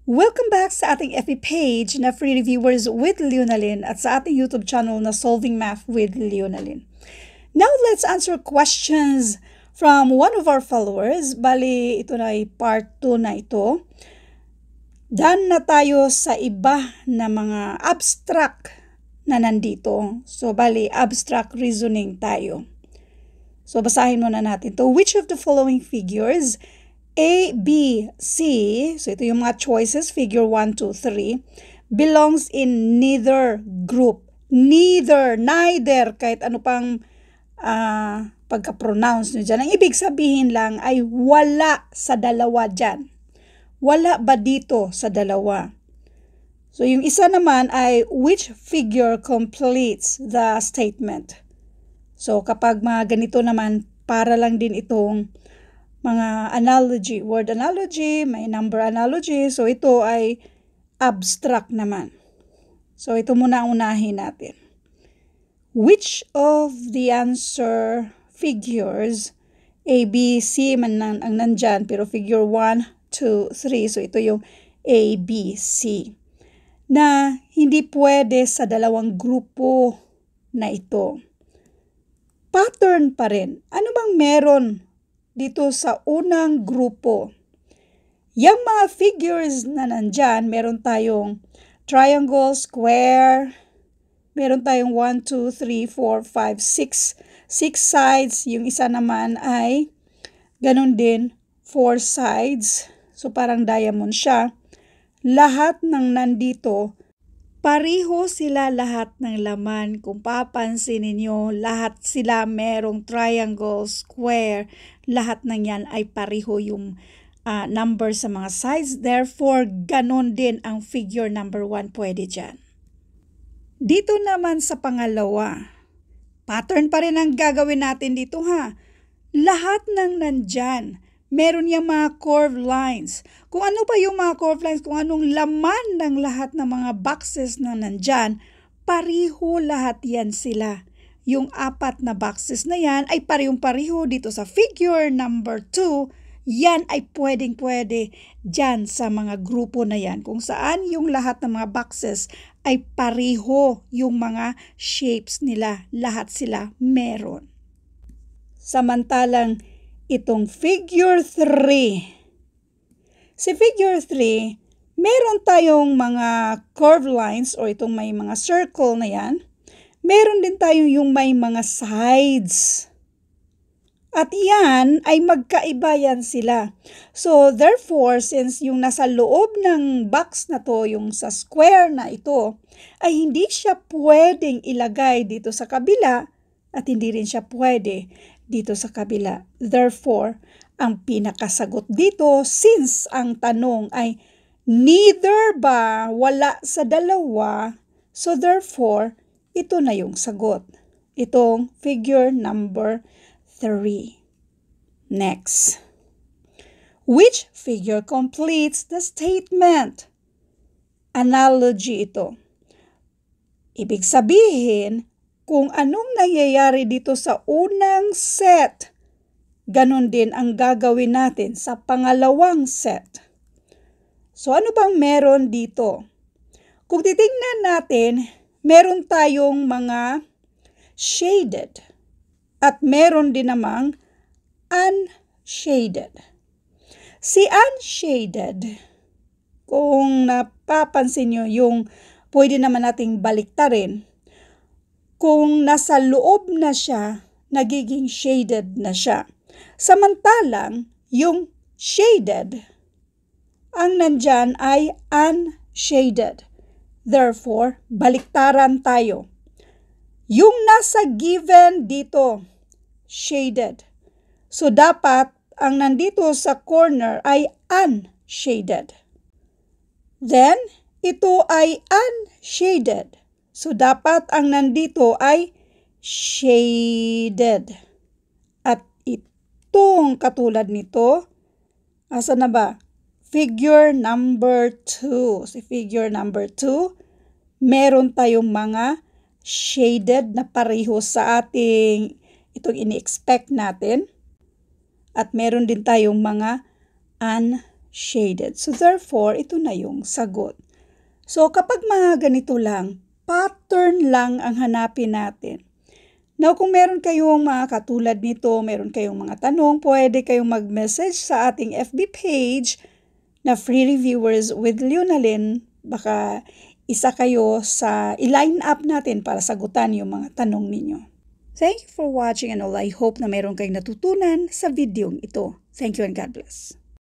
Welcome back sa ating FB page na Free Reviewers with Leonalyn at sa ating YouTube channel na Solving Math with Leonalyn. Now let's answer questions from one of our followers. Bali, ito na ay part 2 na ito. Done na tayo sa iba na mga abstract na nandito. So, bali, abstract reasoning tayo. So, basahin muna natin to. Which of the following figures A, B, C, so ito yung mga choices, figure 1, 2, 3, belongs in neither group. Neither, kahit ano pang pagka-pronounce nyo dyan. Ang ibig sabihin lang ay wala sa dalawa dyan. Wala ba dito sa dalawa? So yung isa naman ay which figure completes the statement. So kapag mga ganito naman, para lang din itong mga analogy, word analogy, may number analogy. So, ito ay abstract naman. So, ito muna ang unahin natin. Which of the answer figures, A, B, C man ang nandyan, pero figure 1, 2, 3. So, ito yung A, B, C. Na hindi pwede sa dalawang grupo na ito. Pattern pa rin. Ano bang meron dito sa unang grupo? Yung mga figures na nandyan, meron tayong triangle, square, meron tayong 1, 2, 3, 4, 5, 6. 6 sides. Yung isa naman ay ganun din, 4 sides. So parang diamond siya. Lahat ng nandito, pariho sila lahat ng laman. Kung papansin ninyo, lahat sila merong triangle, square, lahat ng yan ay pariho yung number sa mga sides. Therefore, ganon din ang figure number 1 pwede dyan. Dito naman sa pangalawa, pattern pa rin ang gagawin natin dito ha. Lahat ng nandyan, meron yung mga curved lines. Kung ano pa yung mga curved lines, kung anong laman ng lahat ng mga boxes na nandyan, pariho lahat yan sila. Yung 4 na boxes na yan ay parihong-pariho dito sa figure number 2. Yan ay pwedeng-pwede dyan sa mga grupo na yan. Kung saan yung lahat ng mga boxes ay pariho yung mga shapes nila. Lahat sila meron. Samantalang itong figure 3. Si figure 3, meron tayong mga curved lines o itong may mga circle na yan. Meron din tayong yung may mga sides. At yan ay magkaiba yan sila. So therefore, since yung nasa loob ng box na to, yung sa square na ito, ay hindi siya pwedeng ilagay dito sa kabila at hindi rin siya pwede dito sa kabila. Therefore, ang pinakasagot dito, since ang tanong ay neither ba, wala sa dalawa, so therefore, ito na yung sagot. Itong figure number 3. Next. Which figure completes the statement? Analogy ito. Ibig sabihin, kung anong nangyayari dito sa unang set, ganon din ang gagawin natin sa pangalawang set. So ano bang meron dito? Kung titingnan natin, meron tayong mga shaded at meron din namang unshaded. Si unshaded, kung napapansin nyo yung pwede naman nating baliktarin, kung nasa loob na siya, nagiging shaded na siya. Samantalang, yung shaded, ang nandyan ay unshaded. Therefore, baliktaran tayo. Yung nasa given dito, shaded. So, dapat ang nandito sa corner ay unshaded. Then, ito ay unshaded. So, dapat ang nandito ay shaded. At itong katulad nito, asa na ba? Figure number 2. Si figure number 2, meron tayong mga shaded na pareho sa ating itong ini-expect natin. At meron din tayong mga unshaded. shaded. So therefore, ito na yung sagot. So kapag mga ganito lang, pattern lang ang hanapin natin. Now, kung meron kayong mga katulad nito, meron kayong mga tanong, pwede kayong mag-message sa ating FB page na Free Reviewers with Leonalyn. Baka isa kayo sa i-line up natin para sagutan yung mga tanong ninyo. Thank you for watching and all. I hope na meron kayong natutunan sa videong ito. Thank you and God bless.